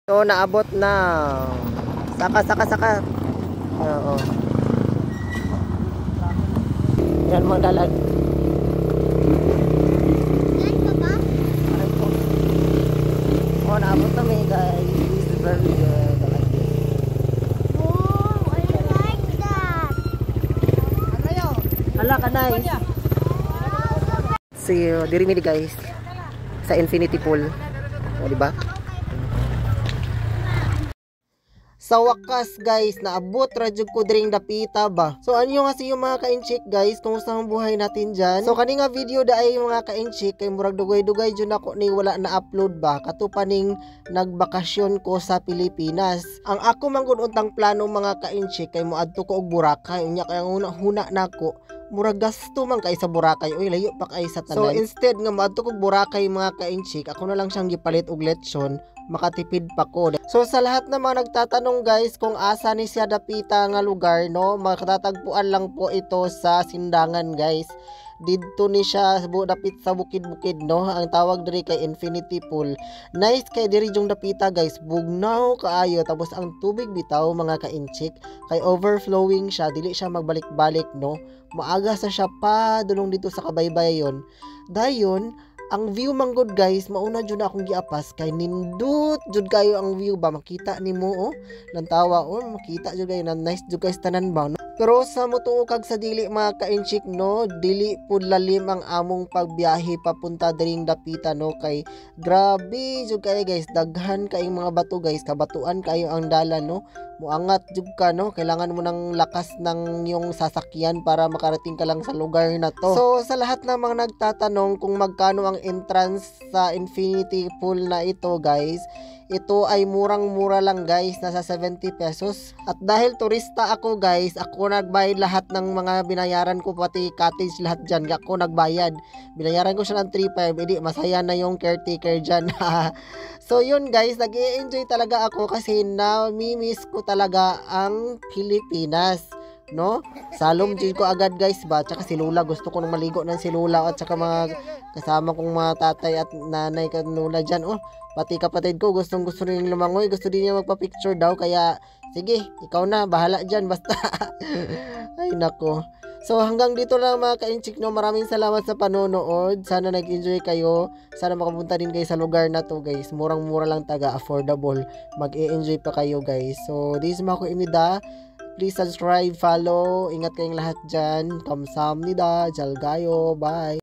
So naabot na. Saka. Oo. Yan mga dalag. Oh, naabot na may guys. This is very good. Oh, I like that. Hala ka nice. See you. Diri mi guys. Sa infinity pool. O, diba? Sa wakas guys, naabot radyo ko dring dapita ba. So anyo nga yung mga ka-inchik guys, kumusta ang buhay natin dyan? So kani nga video da ay mga ka-inchik, kay murag dugay-dugay dyan ako ni wala na upload ba. Katupaning nagbakasyon ko sa Pilipinas. Ang ako manggod untang plano mga ka-inchik, kay moadto ko og Boracay. Unya kay huna nako. Murag gasto man kay sa Boracay. Uy, layo pa kay sa tanan. So instead nga moadto ko Boracay mga ka-inchik, ako na lang siyang gipalit og lechon. Makatipid pa ko. So sa lahat ng mga nagtatanong guys kung asa ni siya dapita nga lugar, no, makatatagpuan lang po ito sa Sindangan guys. Dito ni siya dapit sa bukid-bukid, no. Ang tawag diri kay Infinity Pool. Nice kay diri jung dapita guys, bugnaw kaayo, tapos ang tubig bitaw mga ka-inchik kay overflowing siya, dili siya magbalik-balik, no. Maaga sa siya pa dulong dito sa kabaybayon. Dayon ang view manggod guys, mauna jud akong giapas kay nindot jud kayo ang view ba, makita nimo oh. Lantawa oh, makita jud kayo na nice jud guys tanan ba, no? Pero sa motuo kag sa dili mga ka-inchik, no, dili pud lalim ang among pagbiyahe papunta diring dapita, no, kay grabe jud kayo guys, daghan kay mga bato guys, kabatuan kayo ang dalan, no. Muangat jud ka, no, kailangan mo ng lakas ng yung sasakyan para makarating ka lang sa lugar na to. So sa lahat ng mga nagtatanong kung magkano ang entrance sa Infinity Pool na ito guys, ito ay murang-mura lang guys, nasa 70 pesos. At dahil turista ako guys, ako nagbayad lahat ng mga binayaran ko, pati cottage lahat dyan, ako nagbayad. Binayaran ko siya ng 3.5, edi masaya na yung caretaker dyan. So yun guys, nag-i-enjoy talaga ako kasi nami-miss ko talaga ang Pilipinas, no? Salom dyan ko agad guys ba, tsaka si Lula, gusto ko nang maligo ng si Lula at tsaka mga kasama kong mga tatay at nanay kanula dyan. Oh, pati kapatid ko gustong gusto rin lumangoy, gusto din niya magpa-picture daw, kaya sige, ikaw na, bahala dyan basta. Ay nako. So hanggang dito lang mga ka-inchik, no. Maraming salamat sa panonood. Sana nag-enjoy kayo. Sana makapunta din kayo sa lugar na to guys. Murang-mura lang, taga affordable. Mag-e-enjoy pa kayo guys. So this is Mako Imida. Please subscribe, follow. Ingat kayong lahat dyan. Kamsahamnida. Jalgayo. Bye.